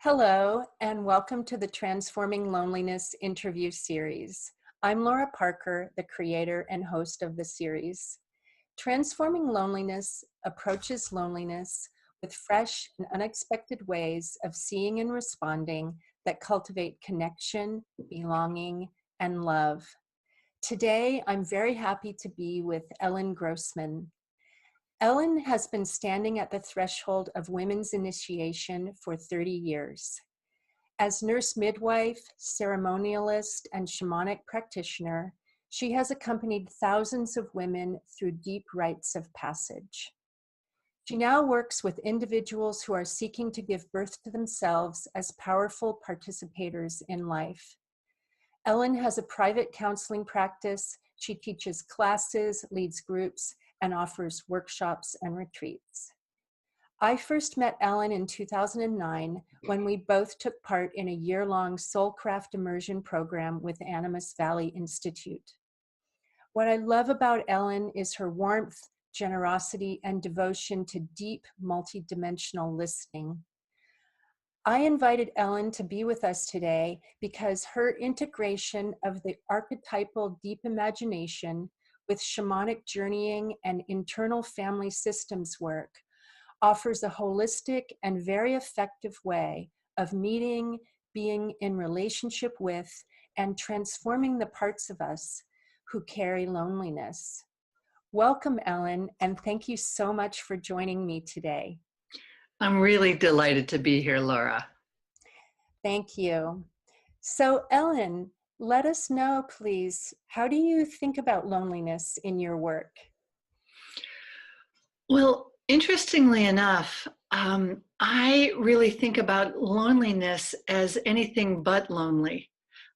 Hello, and welcome to the Transforming Loneliness interview series. I'm Laura Parker, the creator and host of the series. Transforming Loneliness approaches loneliness with fresh and unexpected ways of seeing and responding that cultivate connection, belonging, and love. Today, I'm very happy to be with Ellen Grossman. Ellen has been standing at the threshold of women's initiation for 30 years. As nurse midwife, ceremonialist, and shamanic practitioner, she has accompanied thousands of women through deep rites of passage. She now works with individuals who are seeking to give birth to themselves as powerful participators in life. Ellen has a private counseling practice. She teaches classes, leads groups, and offers workshops and retreats. I first met Ellen in 2009 when we both took part in a year-long Soulcraft immersion program with Animas Valley Institute. What I love about Ellen is her warmth, generosity, and devotion to deep, multidimensional listening. I invited Ellen to be with us today because her integration of the archetypal deep imagination with shamanic journeying and internal family systems work offers a holistic and very effective way of meeting, being in relationship with, and transforming the parts of us who carry loneliness. Welcome, Ellen, and thank you so much for joining me today. I'm really delighted to be here, Laura. Thank you. So, Ellen, let us know, please, how do you think about loneliness in your work? Well, interestingly enough, I really think about loneliness as anything but lonely.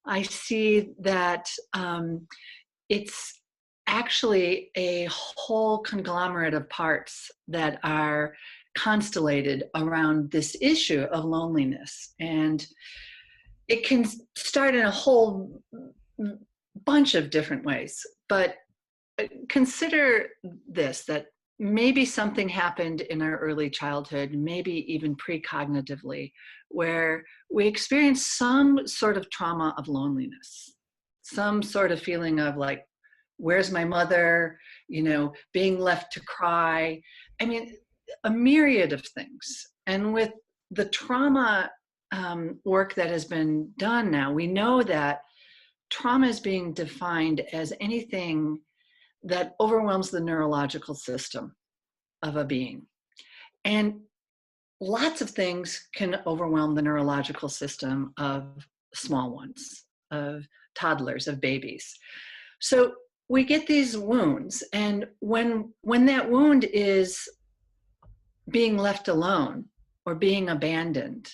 I see that it's actually a whole conglomerate of parts that are constellated around this issue of loneliness. And it can start in a whole bunch of different ways. But consider this, that maybe something happened in our early childhood, maybe even precognitively, where we experienced some sort of trauma of loneliness, some sort of feeling of like, where's my mother, being left to cry. I mean, a myriad of things. And with the trauma work that has been done now, we know that trauma is being defined as anything that overwhelms the neurological system of a being. And lots of things can overwhelm the neurological system of small ones, of toddlers, of babies. So we get these wounds, and when that wound is being left alone or being abandoned,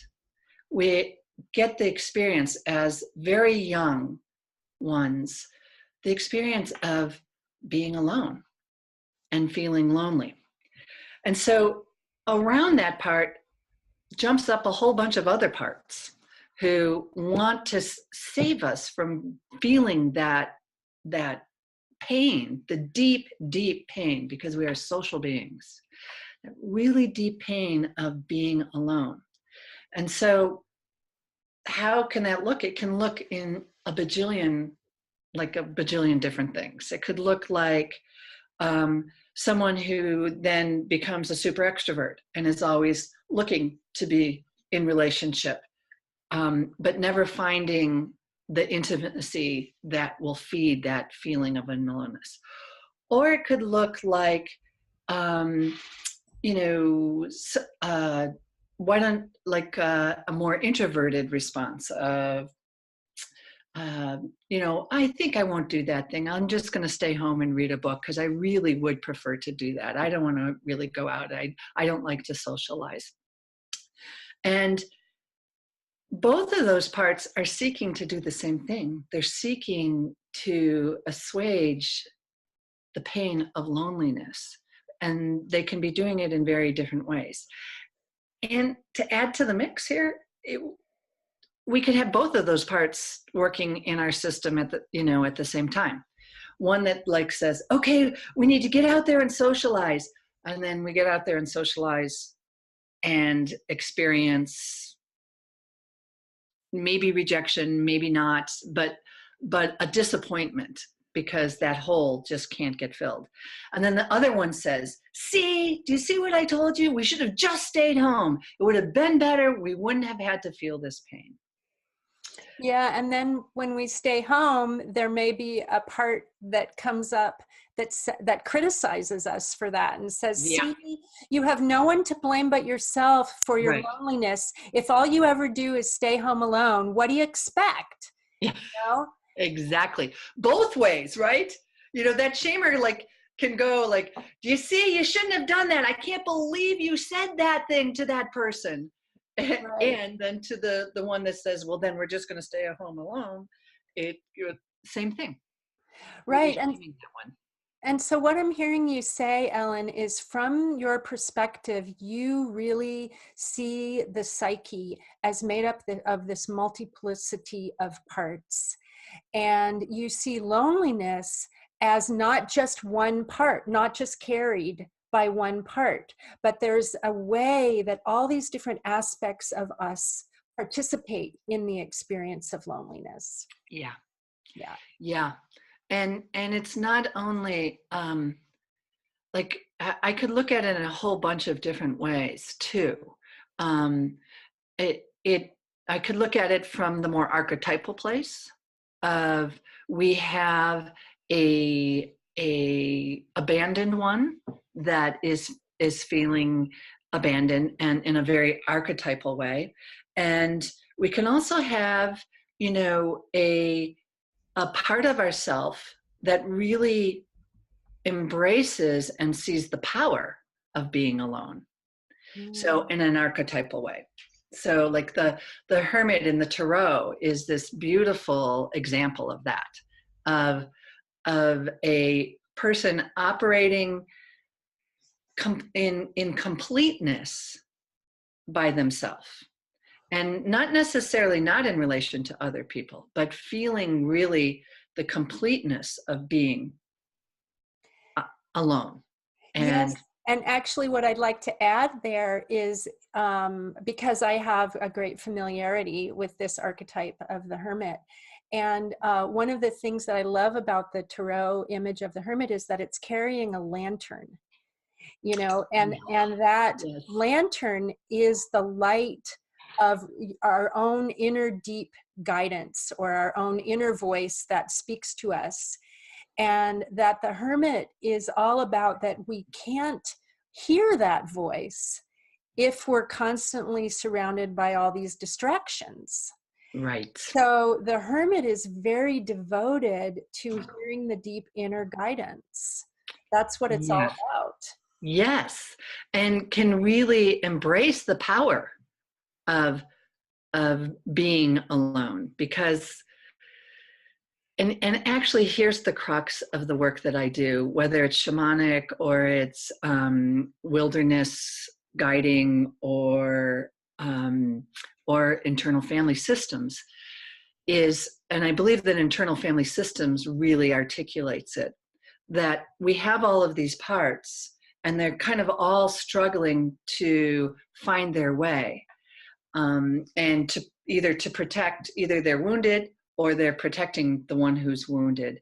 we get the experience as very young ones, the experience of being alone and feeling lonely. And so around that part jumps up a whole bunch of other parts who want to save us from feeling that pain, the deep, deep pain, because we are social beings, that really deep pain of being alone. And so how can that look? It can look in a bajillion different things. It could look like someone who then becomes a super extrovert and is always looking to be in relationship, but never finding the intimacy that will feed that feeling of aloneness. Or it could look like, a more introverted response of, I think I won't do that thing. I'm just going to stay home and read a book because I really would prefer to do that. I don't want to really go out. I don't like to socialize. And both of those parts are seeking to do the same thing. They're seeking to assuage the pain of loneliness, and they can be doing it in very different ways. And to add to the mix here, we could have both of those parts working in our system at the same time. One that says, okay, we need to get out there and socialize. And then we get out there and socialize and experience maybe rejection, maybe not, but a disappointment because that hole just can't get filled. And then the other one says, see, do you see what I told you? We should have just stayed home. It would have been better. We wouldn't have had to feel this pain. Yeah, and then when we stay home, there may be a part that comes up that criticizes us for that and says, Yeah. see, you have no one to blame but yourself for your Right. loneliness. If all you ever do is stay home alone, what do you expect? Yeah, You know? exactly. Both ways, right? You know, that shamer like can go like, do you see, you shouldn't have done that. I can't believe you said that thing to that person. Right. And then to the one that says, well, then we're just going to stay at home alone. Same thing. Really Right. shaming that one. And so what I'm hearing you say, Ellen, is from your perspective, you really see the psyche as made up of this multiplicity of parts. And you see loneliness as not just one part, not just carried by one part, but there's a way that all these different aspects of us participate in the experience of loneliness. Yeah. Yeah. Yeah. And it's not only like I could look at it in a whole bunch of different ways too. Um, it I could look at it from the more archetypal place of we have a abandoned one that is feeling abandoned and in a very archetypal way, and we can also have, you know, a part of ourself that really embraces and sees the power of being alone. So in an archetypal way. So like the hermit in the tarot is this beautiful example of that, of a person operating in completeness by themselves, and not necessarily not in relation to other people, but feeling really the completeness of being alone. And Yes. And actually, what I'd like to add there is because I have a great familiarity with this archetype of the hermit. And one of the things that I love about the tarot image of the hermit is that it's carrying a lantern, you know, and that yes. lantern is the light of our own inner deep guidance, or our own inner voice that speaks to us. And that the hermit is all about that we can't hear that voice if we're constantly surrounded by all these distractions. Right. So the hermit is very devoted to hearing the deep inner guidance. That's what it's all about. Yes. And can really embrace the power of being alone, because and actually here's the crux of the work that I do, whether it's shamanic or it's wilderness guiding or internal family systems, is, and I believe that internal family systems really articulates it, that we have all of these parts and they're kind of all struggling to find their way, and to either to protect, either they're wounded or they're protecting the one who's wounded.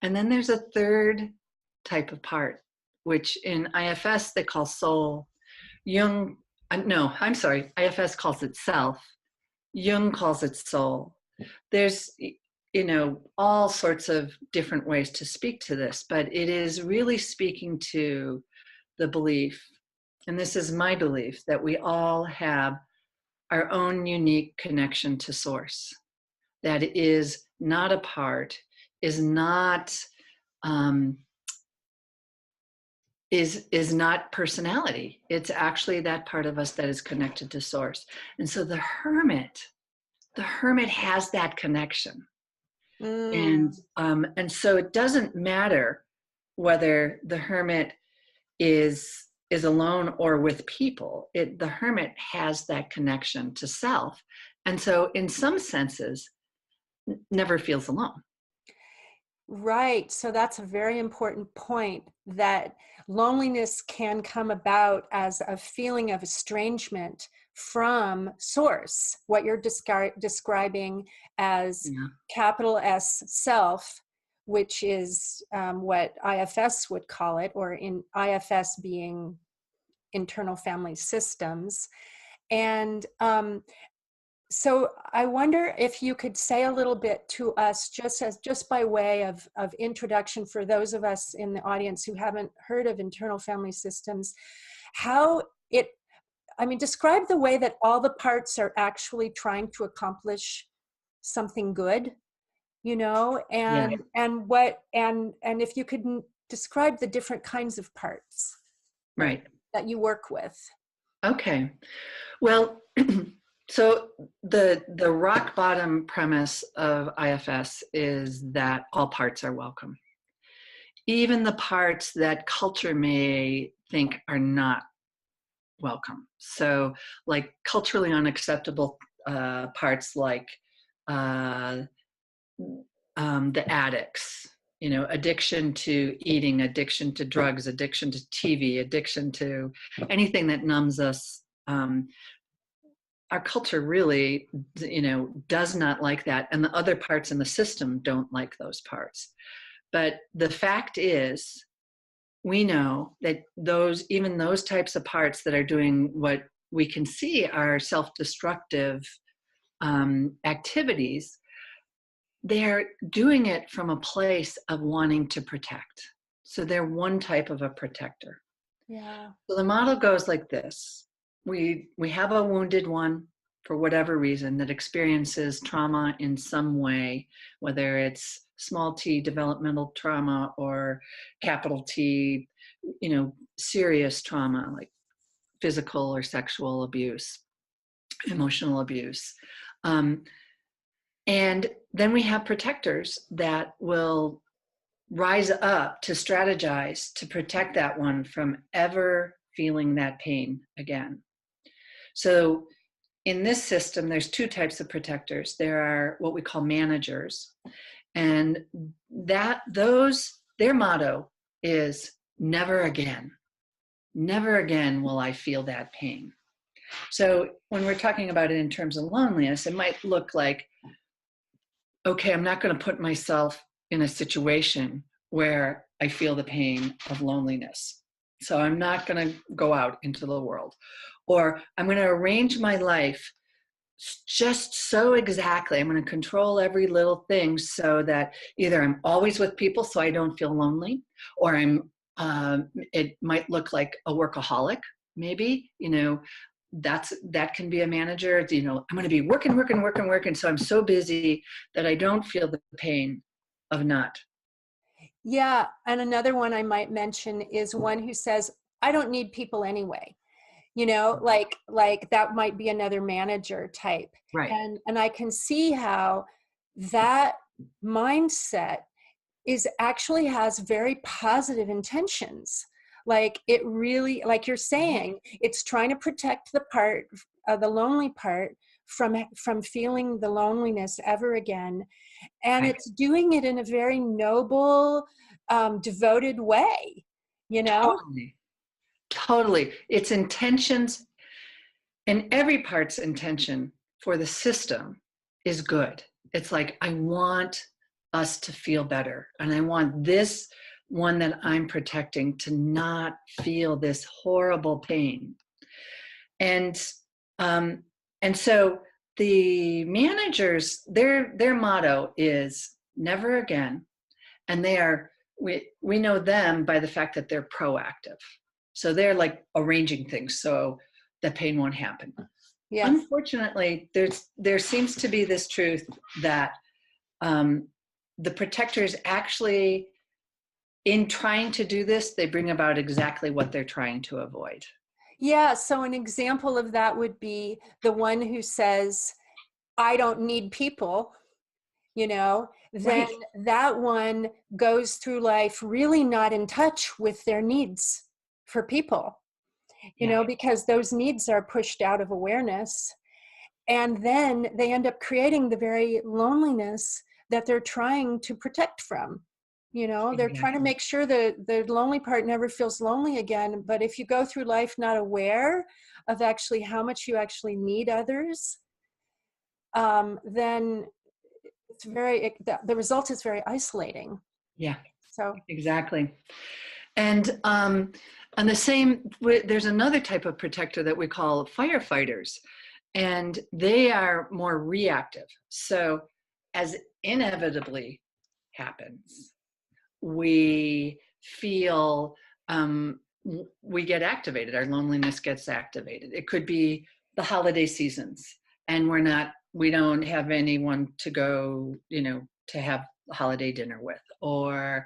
And then there's a third type of part, which in IFS they call soul. Jung, no, I'm sorry, IFS calls it self. Jung calls it soul. There's, you know, all sorts of different ways to speak to this, but it is really speaking to the belief, and this is my belief, that we all have our own unique connection to source. That is not a part, is not is not personality. It's actually that part of us that is connected to source. And so the hermit has that connection. And so it doesn't matter whether the hermit is alone or with people. The hermit has that connection to self, and so in some senses never feels alone. Right. So that's a very important point, that loneliness can come about as a feeling of estrangement from source, what you're describing as Yeah. capital S self, which is what IFS would call it, or in IFS being internal family systems. And so I wonder if you could say a little bit to us, just by way of introduction for those of us in the audience who haven't heard of internal family systems, how it, I mean, describe the way that all the parts are actually trying to accomplish something good, you know, Yeah. and if you could describe the different kinds of parts that Right. that you work with. Okay. Well, so the rock bottom premise of IFS is that all parts are welcome, even the parts that culture may think are not welcome. So, like culturally unacceptable parts, like uh, the addicts. You know, addiction to eating, addiction to drugs, addiction to TV, addiction to anything that numbs us. Our culture really, you know, does not like that, and the other parts in the system don't like those parts. But the fact is, we know that even those types of parts that are doing what we can see are self-destructive activities, they're doing it from a place of wanting to protect. So they're one type of a protector. Yeah. So the model goes like this. We have a wounded one for whatever reason that experiences trauma in some way, whether it's small t developmental trauma or capital T, you know, serious trauma like physical or sexual abuse, emotional abuse. Um, and then we have protectors that will rise up to strategize to protect that one from ever feeling that pain again. So in this system, there's two types of protectors. There are what we call managers, and their motto is never again. Never again will I feel that pain. So when we're talking about it in terms of loneliness, it might look like, okay, I'm not going to put myself in a situation where I feel the pain of loneliness. So I'm not going to go out into the world. Or I'm going to arrange my life just so exactly. I'm going to control every little thing so that either I'm always with people so I don't feel lonely, or it might look like a workaholic, maybe, you know, that can be a manager. You know, I'm going to be working. So I'm so busy that I don't feel the pain of not. Yeah, and another one I might mention is one who says, I don't need people anyway. You know, like that might be another manager type. Right. And I can see how that mindset is actually has very positive intentions. Like it really, like you're saying, it's trying to protect the part, the lonely part, from feeling the loneliness ever again, and Right. it's doing it in a very noble, devoted way, you know. Totally. Totally. Its intentions, and every part's intention for the system is good. It's like, I want us to feel better. And I want this one that I'm protecting to not feel this horrible pain. And um, and so the managers, their motto is never again. And we know them by the fact that they're proactive. So they're like arranging things so the pain won't happen. Yes. Unfortunately, there seems to be this truth that um, the protectors actually, in trying to do this, they bring about exactly what they're trying to avoid. Yeah, so an example of that would be the one who says, I don't need people, you know, then Right. that one goes through life really not in touch with their needs for people, you Yeah. know, because those needs are pushed out of awareness. And then they end up creating the very loneliness that they're trying to protect from. You know, they're trying to Exactly. make sure that the lonely part never feels lonely again. But if you go through life not aware of actually how much you actually need others, then it's the result is very isolating. Yeah, So, exactly. And there's another type of protector that we call firefighters, and they are more reactive. So, as inevitably happens, we feel we get activated. Our loneliness gets activated. It could be the holiday seasons, and we don't have anyone to go, to have holiday dinner with, or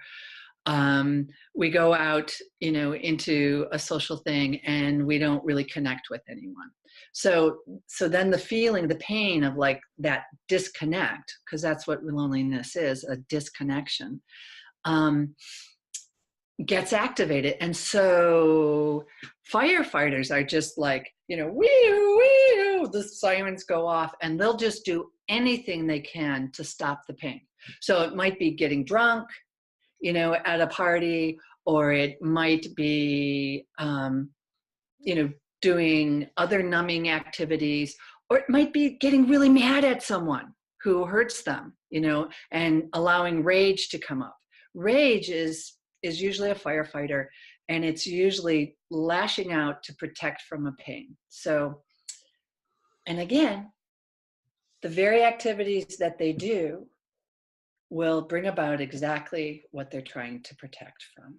we go out, into a social thing and we don't really connect with anyone. So then the pain of like that disconnect, because that's what loneliness is, a disconnection, um, gets activated. And so firefighters are just like, wee, the sirens go off and they'll just do anything they can to stop the pain. So it might be getting drunk, at a party, or it might be, doing other numbing activities, or it might be getting really mad at someone who hurts them, and allowing rage to come up. Rage is usually a firefighter, and it's usually lashing out to protect from a pain. So, and again, the very activities that they do will bring about exactly what they're trying to protect from.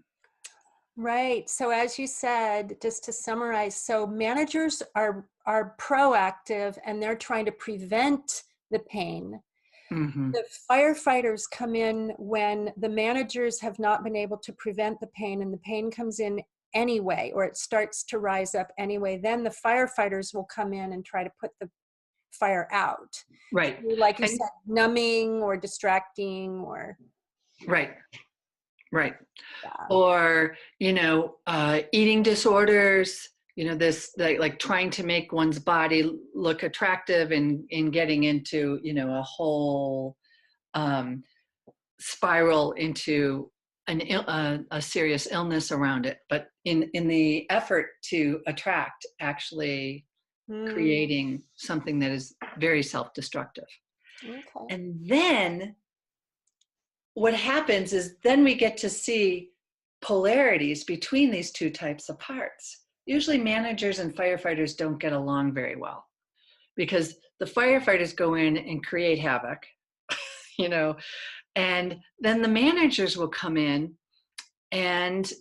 right. So as you said, just to summarize, so managers are proactive and they're trying to prevent the pain. Mm-hmm. The firefighters come in when the managers have not been able to prevent the pain, and the pain comes in anyway, or it starts to rise up anyway. Then the firefighters will come in and try to put the fire out. Right. Like you And said, numbing or distracting or. right. Right. Yeah. Or, eating disorders, this like trying to make one's body look attractive and in getting into, a whole spiral into a serious illness around it. But in the effort to attract, actually creating something that is very self-destructive. Okay. And then what happens is then we get to see polarities between these two types of parts. Usually managers and firefighters don't get along very well because the firefighters go in and create havoc, and then the managers will come in and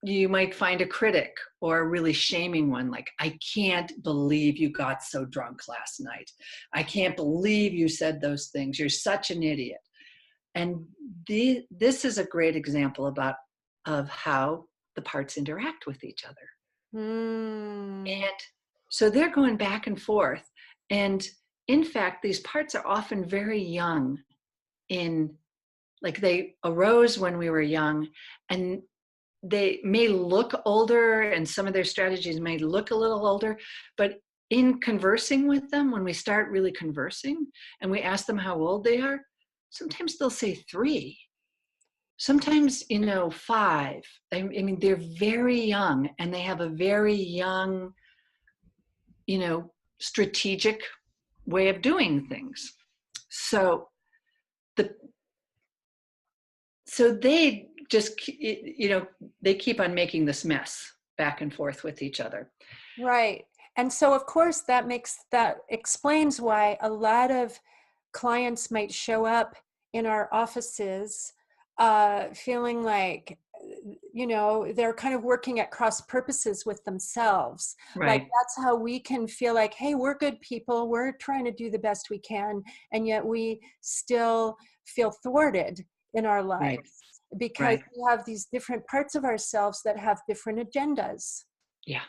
you might find a critic or a really shaming one, like, I can't believe you got so drunk last night. I can't believe you said those things. You're such an idiot. And this is a great example of how the parts interact with each other. And so they're going back and forth. And in fact, these parts are often very young, like they arose when we were young, and they may look older, and some of their strategies may look a little older, but in conversing with them, when we start really conversing and we ask them how old they are, sometimes they'll say 3, sometimes 5. I mean, they're very young, and they have a very young, strategic way of doing things. So they just, they keep on making this mess back and forth with each other. Right. And so of course that explains why a lot of clients might show up in our offices feeling like, they're kind of working at cross purposes with themselves. Right. Like that's how we can feel like, hey, we're good people. We're trying to do the best we can. And yet we still feel thwarted in our lives, Right. because Right. we have these different parts of ourselves that have different agendas. Yeah.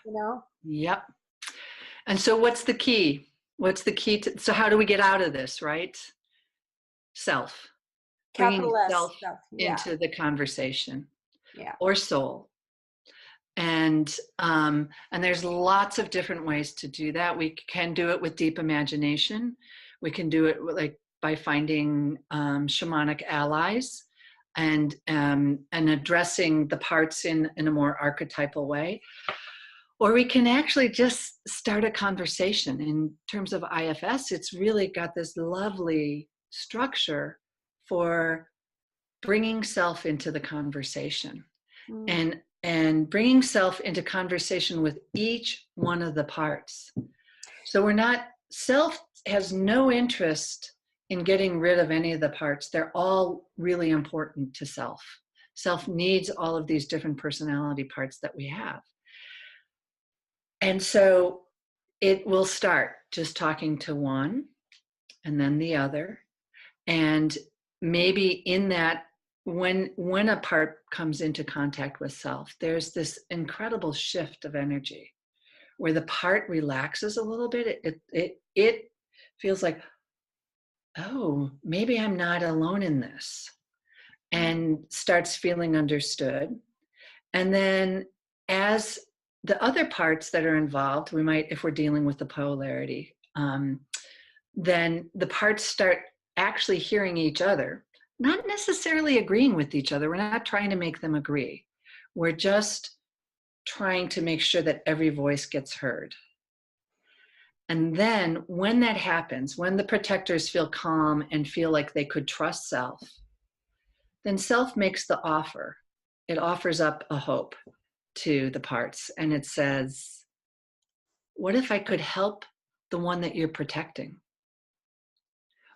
Yep. And so what's the key? So how do we get out of this, right? Self. Bringing Capital S self stuff. Yeah. into the conversation. Yeah. Or soul. And there's lots of different ways to do that. We can do it with deep imagination. We can do it like by finding shamanic allies. and addressing the parts in a more archetypal way. Or we can actually just start a conversation. In terms of IFS, it's really got this lovely structure for bringing self into the conversation, and bringing self into conversation with each one of the parts. So self has no interest in getting rid of any of the parts. They're all really important to self. Self needs all of these different personality parts that we have. And so it will start just talking to one and then the other. And maybe in that, when a part comes into contact with self, there's this incredible shift of energy where the part relaxes a little bit. It feels like, oh, maybe I'm not alone in this, and starts feeling understood. And then as the other parts that are involved, we might, if we're dealing with the polarity, then the parts start actually hearing each other, not necessarily agreeing with each other. We're not trying to make them agree. We're just trying to make sure that every voice gets heard. And then when that happens, when the protectors feel calm and feel like they could trust self, then self makes the offer. It offers up a hope to the parts, and it says, what if I could help the one that you're protecting?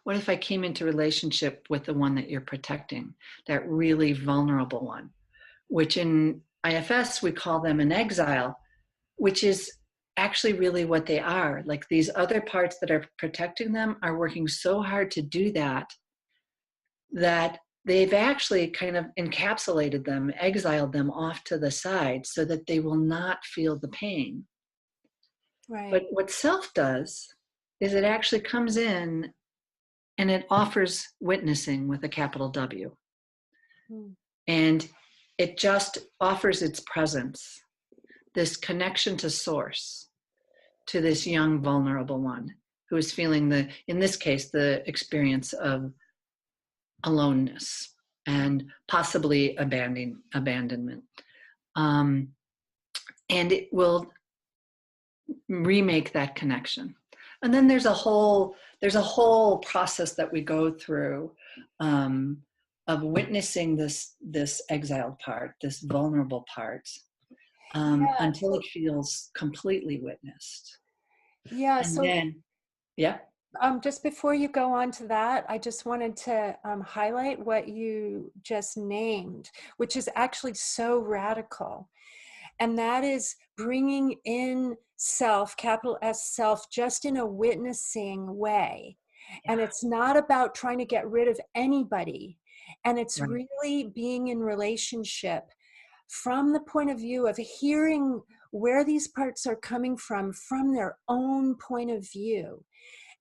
What if I came into relationship with the one that you're protecting, that really vulnerable one, which in IFS we call them an exile, which is actually really what they are. Like, these other parts that are protecting them are working so hard to do that they've actually kind of encapsulated them, exiled them off to the side so that they will not feel the pain. Right. But what self does is it actually comes in and it offers witnessing with a capital W. And it just offers its presence, this connection to source, to this young, vulnerable one who is feeling in this case, the experience of aloneness and possibly abandonment. And it will remake that connection. And then there's a whole process that we go through of witnessing this exiled part, this vulnerable part, until it feels completely witnessed. Yeah. And so then, yeah. Just before you go on to that, I just wanted to highlight what you just named, which is actually so radical. And that is bringing in self, capital S self, just in a witnessing way. Yeah. And it's not about trying to get rid of anybody. And it's Right. really being in relationship from the point of view of hearing where these parts are coming from their own point of view.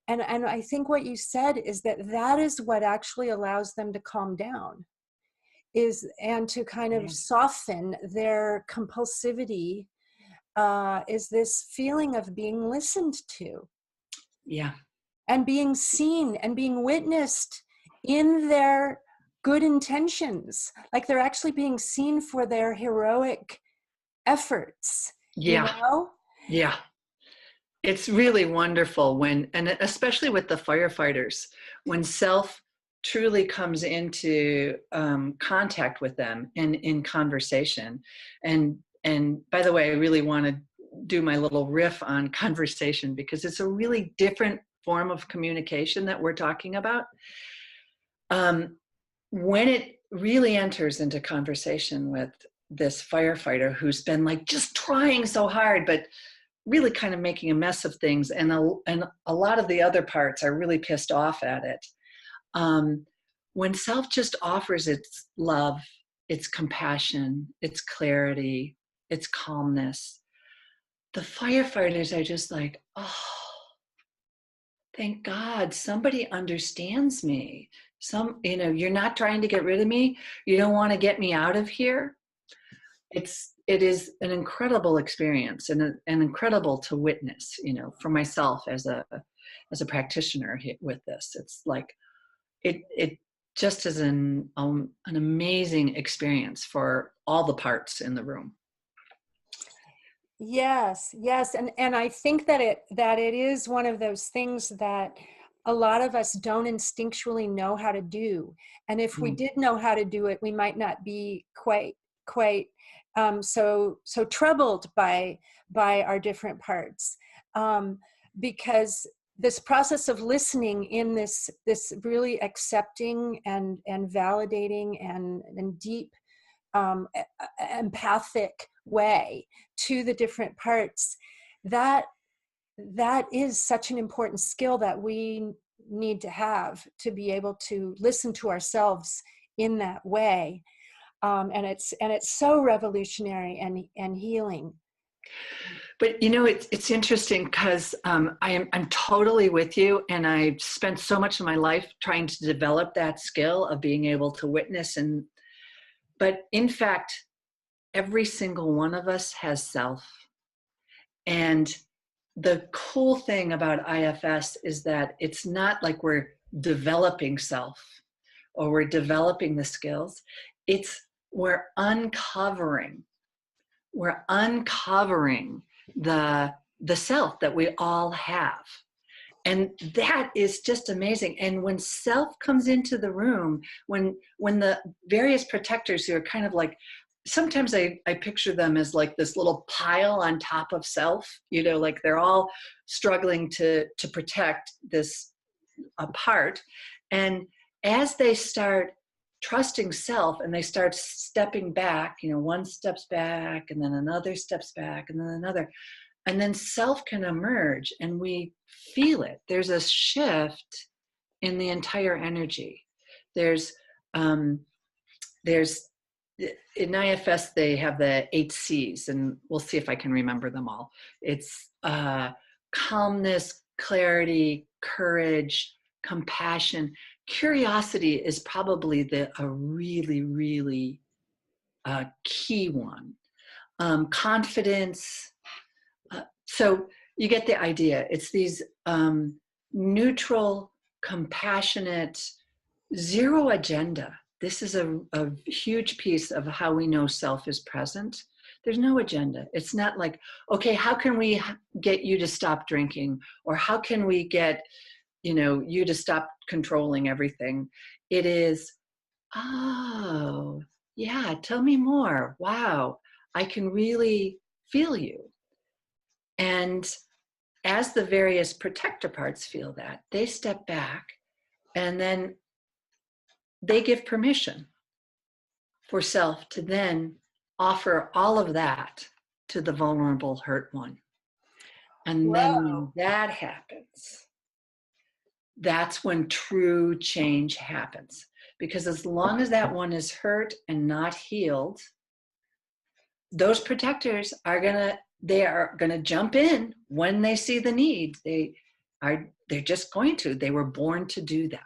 And I think what you said is that is what actually allows them to calm down, and to kind of soften their compulsivity, is this feeling of being listened to. Yeah. And being seen and being witnessed in their good intentions. Like, they're actually being seen for their heroic efforts. Yeah. You know? Yeah. It's really wonderful and especially with the firefighters, when self truly comes into contact with them and in conversation. And by the way, I really want to do my little riff on conversation, because it's a really different form of communication that we're talking about. When it really enters into conversation with this firefighter who's been like just trying so hard, but really kind of making a mess of things, and a lot of the other parts are really pissed off at it. When self just offers its love, its compassion, its clarity, its calmness, the firefighters are just like, oh, thank God somebody understands me. You're not trying to get rid of me. You don't want to get me out of here. It is an incredible experience and incredible to witness, for myself as a practitioner with this. It's like, it just as an amazing experience for all the parts in the room. Yes, yes. And I think that it is one of those things that a lot of us don't instinctually know how to do. And if we did know how to do it, we might not be quite so troubled by our different parts. Because this process of listening in this really accepting and validating and deep empathic way to the different parts, that is such an important skill that we need to have to be able to listen to ourselves in that way. And it's so revolutionary and healing. But you know, it's interesting because I'm totally with you, and I've spent so much of my life trying to develop that skill of being able to witness. But in fact, every single one of us has self. And the cool thing about IFS is that it's not like we're developing self or we're developing the skills. It's we're uncovering the self that we all have. And that is just amazing. And when self comes into the room, when the various protectors who are kind of like, sometimes I picture them as like this little pile on top of self, you know, like they're all struggling to protect this part. And as they start trusting self and they start stepping back, you know, one steps back and then another steps back and then another, and then self can emerge and we feel it. There's a shift in the entire energy. There's in IFS, they have the 8 C's, and we'll see if I can remember them all. It's calmness, clarity, courage, compassion. Curiosity is probably a really, really key one. Confidence. So you get the idea. It's these neutral, compassionate, zero agenda. This is a huge piece of how we know self is present. There's no agenda. It's not like, okay, how can we get you to stop drinking? Or how can we get, you know, you to stop controlling everything? It is, oh, yeah, tell me more. Wow, I can really feel you. And as the various protector parts feel that, they step back and then they give permission for self to then offer all of that to the vulnerable hurt one. And then when that happens, that's when true change happens. Because as long as that one is hurt and not healed, those protectors are gonna jump in when they see the need. They're just going to. They were born to do that.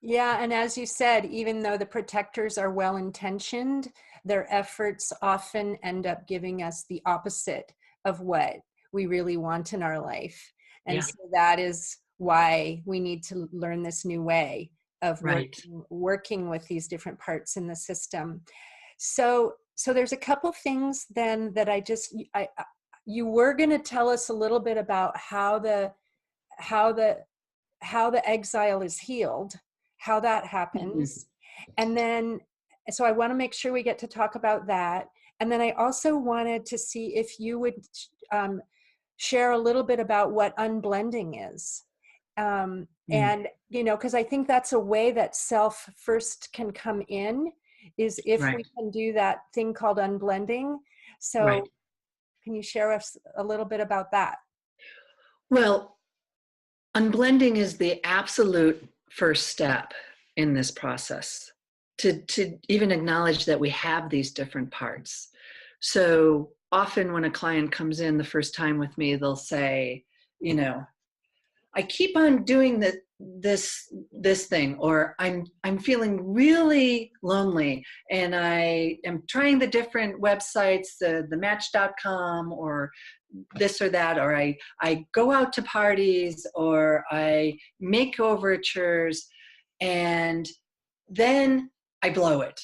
Yeah, and as you said, even though the protectors are well-intentioned, their efforts often end up giving us the opposite of what we really want in our life. And so that is why we need to learn this new way of working with these different parts in the system. So there's a couple things then that you were going to tell us a little bit about how the exile is healed, how that happens. And then, so I want to make sure we get to talk about that. And then I also wanted to see if you would share a little bit about what unblending is. And, you know, because I think that's a way that self first can come in, is if we can do that thing called unblending. So can you share us a little bit about that? Well, unblending is the absolute first step in this process, to even acknowledge that we have these different parts. So often when a client comes in the first time with me, they'll say, you know, I keep on doing this thing, or I'm feeling really lonely, and I am trying the different websites, the Match.com, or this or that, or I go out to parties, or I make overtures, and then I blow it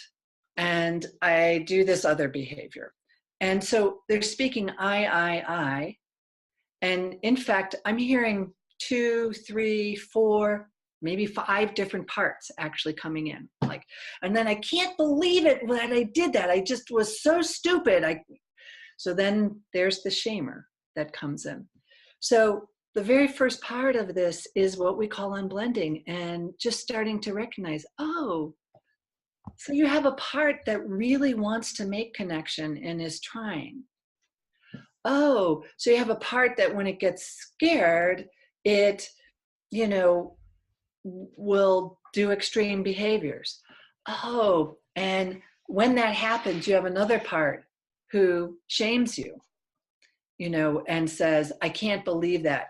and I do this other behavior. And so they're speaking I. And in fact, I'm hearing 2, 3, 4, maybe 5 different parts actually coming in. Like, and then I can't believe it that I did that. I just was so stupid. So then there's the shamer that comes in. So the very first part of this is what we call unblending, and just starting to recognize, oh, so you have a part that really wants to make connection and is trying. Oh, so you have a part that when it gets scared, it, will do extreme behaviors. Oh, and when that happens, you have another part who shames you, and says, I can't believe that.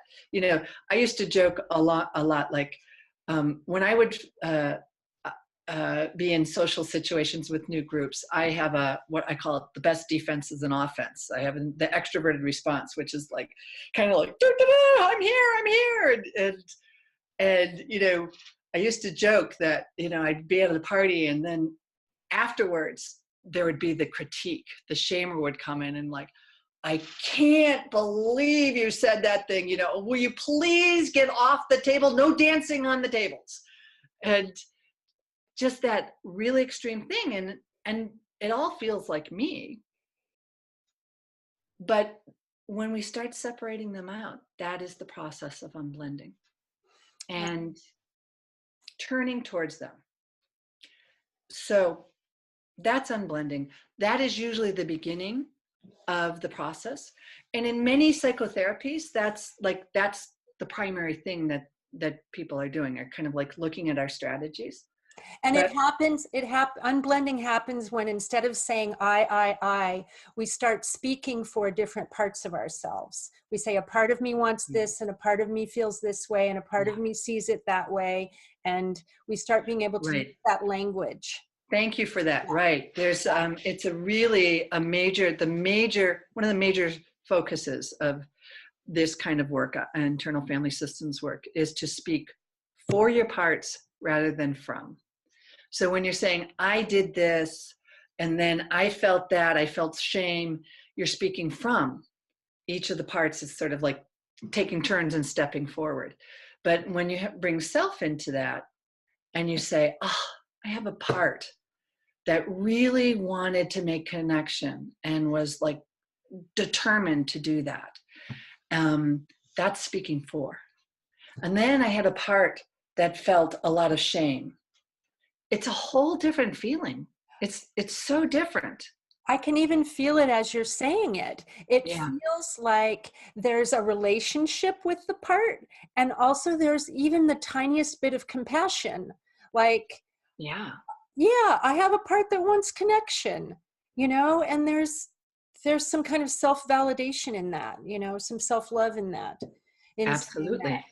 I used to joke a lot, like when I would be in social situations with new groups, I have what I call it, the best defense is an offense. I have the extroverted response, which is like, kind of like, I'm here. And I used to joke that, I'd be at a party and then afterwards there would be the critique. The shamer would come in and like, I can't believe you said that thing, will you please get off the table? No dancing on the tables. And just that really extreme thing. And it all feels like me. But when we start separating them out, that is the process of unblending and turning towards them. So that's unblending. That is usually the beginning of the process. And in many psychotherapies, that's the primary thing that people are doing, are kind of like looking at our strategies. And unblending happens when instead of saying I, we start speaking for different parts of ourselves. We say a part of me wants this and a part of me feels this way and a part of me sees it that way. And we start being able to use that language. Thank you for that. Right. There's, it's a really one of the major focuses of this kind of work, internal family systems work, is to speak for your parts rather than from. So when you're saying, I did this, and then I felt that, I felt shame, you're speaking from. Each of the parts is sort of like taking turns and stepping forward. But when you bring self into that, and you say, oh, I have a part that really wanted to make connection and was like determined to do that. That's speaking for. And then I had a part that felt a lot of shame. It's a whole different feeling. It's so different. I can even feel it as you're saying it. It feels like there's a relationship with the part, and also there's even the tiniest bit of compassion. Like, I have a part that wants connection, and there's some kind of self-validation in that, some self-love in that. Absolutely.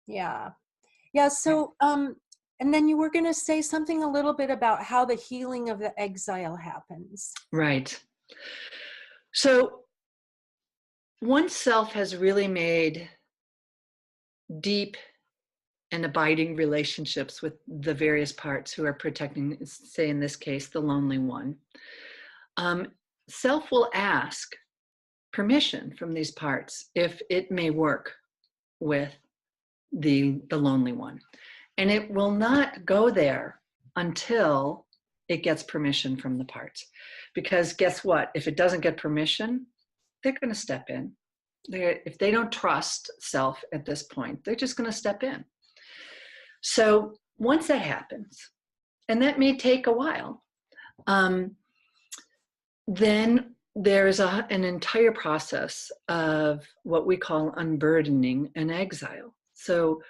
Yeah. So, and then you were going to say something a little bit about how the healing of the exile happens. Right. So once self has really made deep and abiding relationships with the various parts who are protecting, say in this case, the lonely one, self will ask permission from these parts if it may work with the lonely one. And it will not go there until it gets permission from the parts. Because guess what? If it doesn't get permission, they're going to step in. If they don't trust self at this point, they're just going to step in. So once that happens, and that may take a while, then there's an entire process of what we call unburdening and exile. So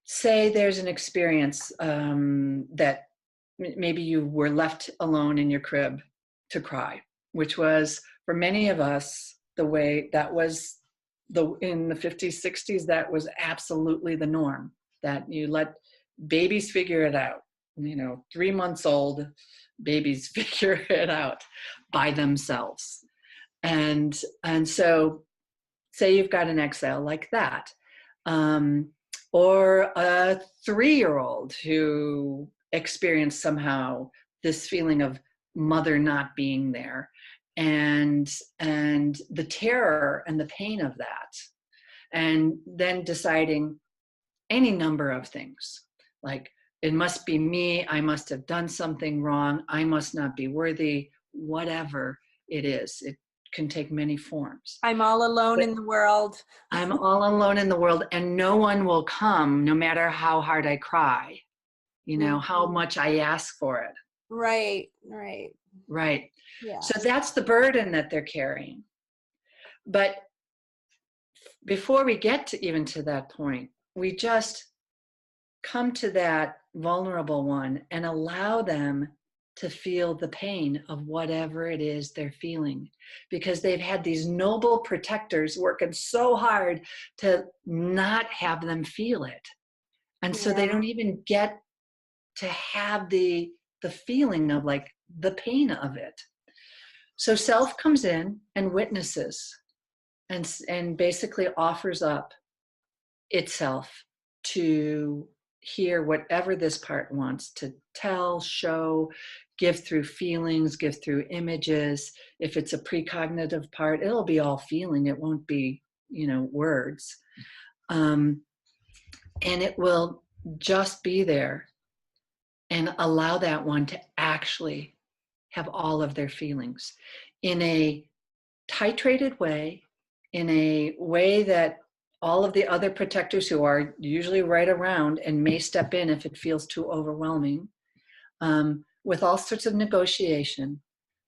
say there's an experience that maybe you were left alone in your crib to cry, which was, for many of us, the way that was in the 50s, 60s, that was absolutely the norm, that you let babies figure it out. 3 months old babies figure it out by themselves. And so say you've got an exile like that. Or a 3-year-old who experience somehow this feeling of mother not being there, and the terror and the pain of that, and then deciding any number of things, like it must be me, I must have done something wrong, I must not be worthy, whatever it is. It can take many forms. I'm all alone in the world. I'm all alone in the world, and no one will come, no matter how hard I cry, how much I ask for it. Right. Right. Yeah. So that's the burden that they're carrying. But before we get to even to that point, we just come to that vulnerable one and allow them to feel the pain of whatever it is they're feeling, because they've had these noble protectors working so hard to not have them feel it. And so they don't even get to have the feeling of like the pain of it. So self comes in and witnesses and basically offers up itself to hear whatever this part wants to tell, show, give through feelings, give through images. If it's a precognitive part, it'll be all feeling. It won't be, words. And it will just be there and allow that one to actually have all of their feelings in a titrated way, in a way that all of the other protectors who are usually right around and may step in if it feels too overwhelming, with all sorts of negotiation,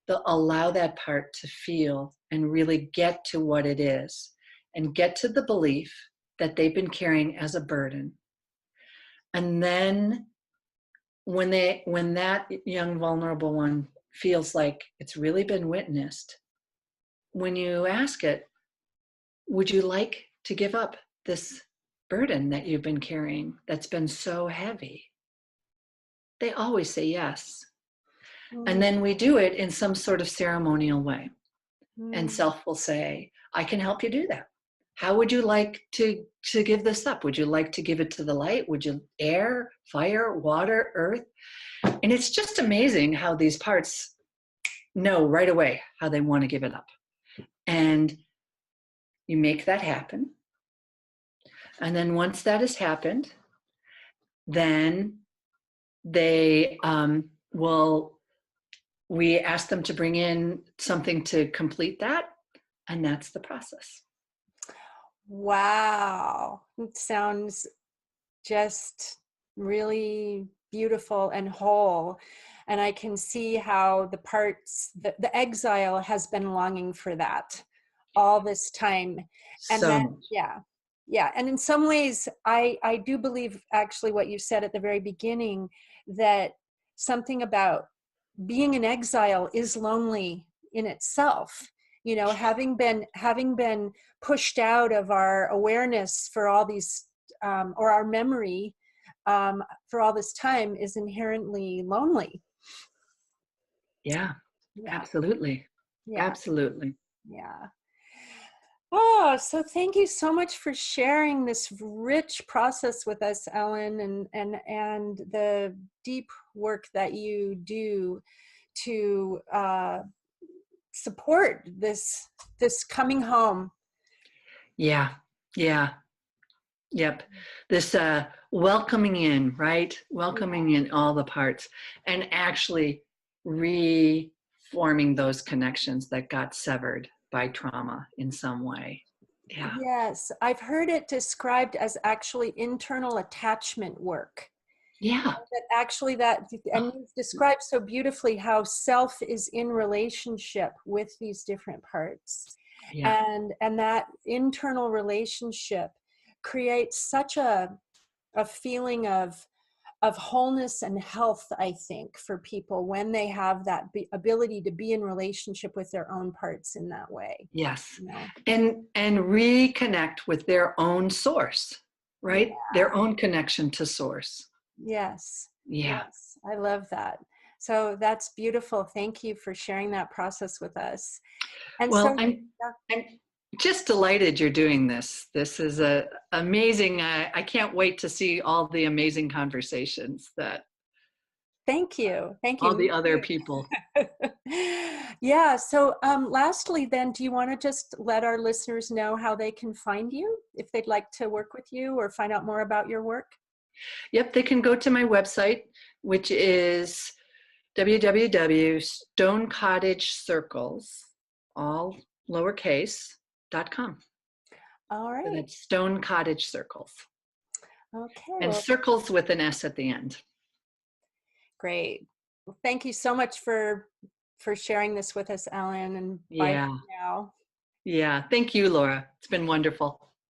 they'll allow that part to feel and really get to what it is and get to the belief that they've been carrying as a burden. And then when that young vulnerable one feels like it's really been witnessed, when you ask it, would you like to give up this burden that you've been carrying that's been so heavy? They always say yes. And then we do it in some sort of ceremonial way. And self will say, I can help you do that. How would you like to give this up? Would you like to give it to the light? Would you air, fire, water, earth? And it's just amazing how these parts know right away how they want to give it up. And you make that happen. And then once that has happened, then they we ask them to bring in something to complete that. And that's the process. Wow. It sounds just really beautiful and whole. And I can see how the parts, the exile has been longing for that all this time. And then, yeah. And in some ways, I do believe actually what you said at the very beginning, that something about being in exile is lonely in itself. Having been pushed out of our awareness for all these, or our memory for all this time, is inherently lonely. Yeah. Absolutely. Yeah. Absolutely. Yeah. Oh, so thank you so much for sharing this rich process with us, Ellen, and the deep work that you do to support this coming home. Yeah. Yep. This welcoming in, right? Welcoming in all the parts and actually reforming those connections that got severed by trauma in some way. Yeah. Yes. I've heard it described as actually internal attachment work. Yeah. And you've described so beautifully how self is in relationship with these different parts. Yeah. And that internal relationship creates such a feeling of wholeness and health, I think, for people when they have that ability to be in relationship with their own parts in that way. Yes. And reconnect with their own source, right? Yeah. Their own connection to source. Yes. Yeah. Yes. I love that. So that's beautiful. Thank you for sharing that process with us. And well, I'm just delighted you're doing this. This is amazing. I can't wait to see all the amazing conversations that Thank you. Thank all you. the Me other too. people. Yeah. So, lastly, then, do you want to just let our listeners know how they can find you if they'd like to work with you or find out more about your work? Yep, they can go to my website, which is www.stonecottagecircles, all lowercase.com. All So right. that's Stone Cottage Circles. Okay. And Well, circles with an S at the end. great. Well, thank you so much for sharing this with us, Ellen, and bye Yeah. for now. Yeah. Thank you, Laura. It's been wonderful.